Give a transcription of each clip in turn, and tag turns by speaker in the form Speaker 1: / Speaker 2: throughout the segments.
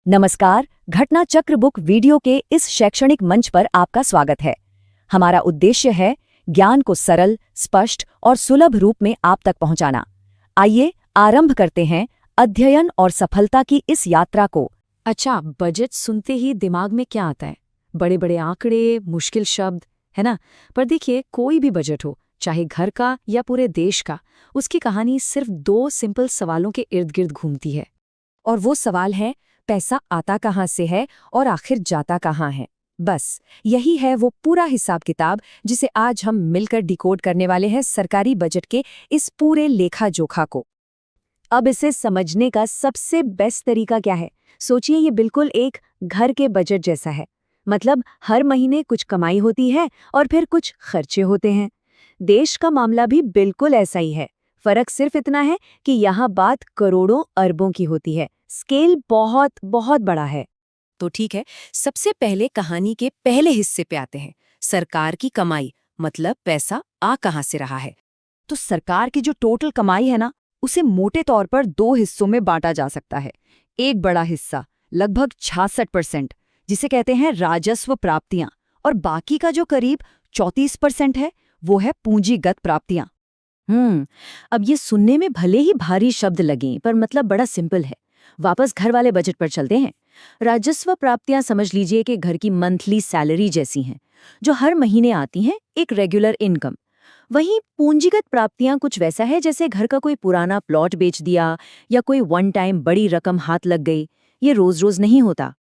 Speaker 1: नमस्कार, घटना चक्र बुक वीडियो के इस शैक्षणिक मंच पर आपका स्वागत है। हमारा उद्देश्य है ज्ञान को सरल, स्पष्ट और सुलभ रूप में आप तक पहुंचाना। आइए आरंभ करते हैं अध्ययन और सफलता की इस यात्रा को।
Speaker 2: अच्छा, बजट सुनते ही दिमाग में क्या आता है? बड़े बड़े आंकड़े, मुश्किल शब्द, है ना? पर देखिए, कोई भी बजट हो, चाहे घर का या पूरे देश का, उसकी कहानी सिर्फ दो सिंपल सवालों के इर्द गिर्द घूमती है।
Speaker 1: और वो सवाल है, पैसा आता कहाँ से है और आखिर जाता कहाँ है। बस यही है वो पूरा हिसाब किताब जिसे आज हम मिलकर डिकोड करने वाले हैं सरकारी बजट के इस पूरे लेखा जोखा को। अब इसे समझने का सबसे बेस्ट तरीका क्या है? सोचिए, ये बिल्कुल एक घर के बजट जैसा है। मतलब हर महीने कुछ कमाई होती है और फिर कुछ खर्चे होते हैं। देश का मामला भी बिल्कुल ऐसा ही है। फर्क सिर्फ इतना है कि यहाँ बात करोड़ों अरबों की होती है। स्केल बहुत बहुत बड़ा है।
Speaker 2: तो ठीक है, सबसे पहले कहानी के पहले हिस्से पे आते हैं। सरकार की कमाई, मतलब पैसा आ कहाँ से रहा है।
Speaker 1: तो सरकार की जो टोटल कमाई है ना, उसे मोटे तौर पर दो हिस्सों में बांटा जा सकता है। एक बड़ा हिस्सा, लगभग 66%, जिसे कहते हैं राजस्व प्राप्तियां, और बाकी का जो करीब 34% है, वो है पूंजीगत प्राप्तियां।
Speaker 2: अब ये सुनने में भले ही भारी शब्द लगें, पर मतलब बड़ा सिंपल है। वापस घर वाले बजट पर चलते हैं। राजस्व प्राप्तियां समझ लीजिए कि घर की मंथली सैलरी जैसी हैं, जो हर महीने आती हैं, एक रेगुलर इनकम। वहीं पूंजीगत प्राप्तियां कुछ वैसा है जैसे घर का कोई पुराना प्लॉट बेच दिया या कोई वन टाइम बड़ी रकम हाथ लग गई। ये रोज रोज नहीं होता।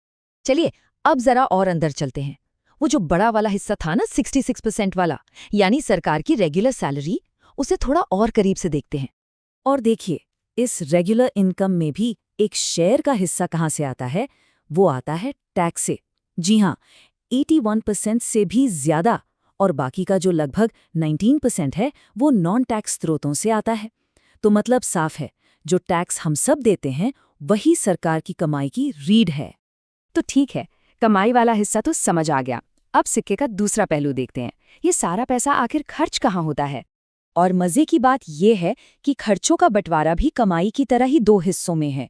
Speaker 1: चलिए अब जरा और अंदर चलते हैं। वो जो बड़ा वाला हिस्सा था ना, 66% वाला, यानी सरकार की रेगुलर सैलरी, उसे थोड़ा और करीब से देखते हैं।
Speaker 2: और देखिए, इस रेगुलर इनकम में भी एक शेयर का हिस्सा कहाँ से आता है? वो आता है टैक्स से। जी हाँ, 81% से भी ज्यादा। और बाकी का जो लगभग 19% है, वो नॉन टैक्स स्रोतों से आता है। तो मतलब साफ है, जो टैक्स हम सब देते हैं, वही सरकार की कमाई की रीढ़ है।
Speaker 1: तो ठीक है, कमाई वाला हिस्सा तो समझ आ गया। अब सिक्के का दूसरा पहलू देखते हैं। ये सारा पैसा आखिर खर्च कहाँ होता है? और मजे की बात यह है कि खर्चों का बंटवारा भी कमाई की तरह ही दो हिस्सों में है।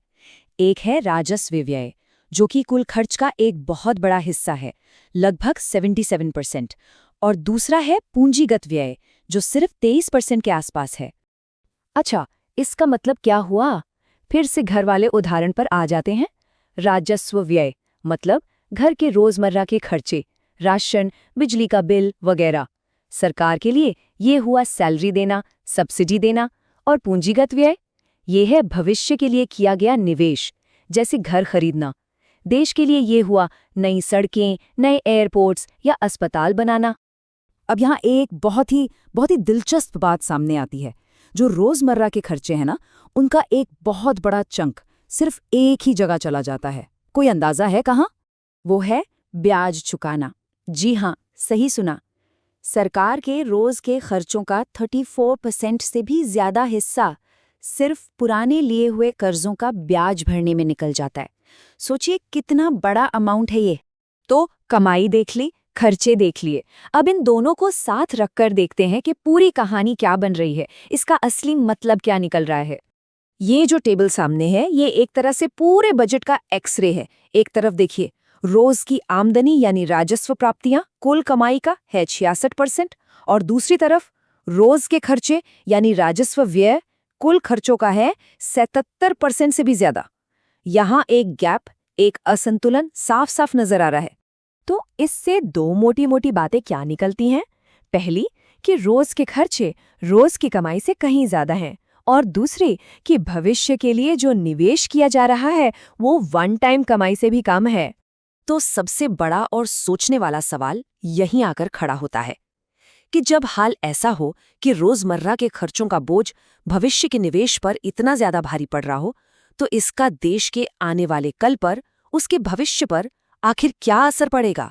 Speaker 1: एक है राजस्व व्यय, जो कि कुल खर्च का एक बहुत बड़ा हिस्सा है, लगभग 77%, और दूसरा है पूंजीगत व्यय, जो सिर्फ 23% के आसपास है। अच्छा, इसका मतलब क्या हुआ? फिर से घर वाले उदाहरण पर आ जाते हैं। राजस्व व्यय मतलब घर के रोजमर्रा के खर्चे, राशन, बिजली का बिल वगैरह। सरकार के लिए ये हुआ सैलरी देना, सब्सिडी देना। और पूंजीगत व्यय, ये है भविष्य के लिए किया गया निवेश, जैसे घर खरीदना। देश के लिए ये हुआ नई सड़कें, नए एयरपोर्ट्स या अस्पताल बनाना।
Speaker 2: अब यहाँ एक बहुत ही दिलचस्प बात सामने आती है। जो रोजमर्रा के खर्चे हैं ना, उनका एक बहुत बड़ा चंक सिर्फ एक ही जगह चला जाता है। कोई अंदाजा है कहाँ? वो है ब्याज चुकाना। जी हाँ, सही सुना। सरकार के रोज के खर्चों का 34% से भी ज्यादा हिस्सा सिर्फ पुराने लिए हुए कर्जों का ब्याज भरने में निकल जाता है। सोचिए कितना बड़ा अमाउंट है ये।
Speaker 1: तो कमाई देख ली, खर्चे देख लिए। अब इन दोनों को साथ रखकर देखते हैं कि पूरी कहानी क्या बन रही है, इसका असली मतलब क्या निकल रहा है।
Speaker 2: ये जो टेबल सामने है, ये एक तरह से पूरे बजट का एक्सरे है। एक तरफ देखिए, रोज की आमदनी यानी राजस्व प्राप्तियां कुल कमाई का है 66%, और दूसरी तरफ रोज के खर्चे यानी राजस्व व्यय कुल खर्चों का है 77% से भी ज्यादा। यहाँ एक गैप, एक असंतुलन साफ साफ नजर आ रहा है।
Speaker 1: तो इससे दो मोटी मोटी बातें क्या निकलती हैं? पहली कि रोज के खर्चे रोज की कमाई से कहीं ज्यादा हैं, और दूसरी कि भविष्य के लिए जो निवेश किया जा रहा है वो वन टाइम कमाई से भी कम है।
Speaker 2: तो सबसे बड़ा और सोचने वाला सवाल यहीं आकर खड़ा होता है कि जब हाल ऐसा हो कि रोजमर्रा के खर्चों का बोझ भविष्य के निवेश पर इतना ज्यादा भारी पड़ रहा हो, तो इसका देश के आने वाले कल पर, उसके भविष्य पर आखिर क्या असर पड़ेगा?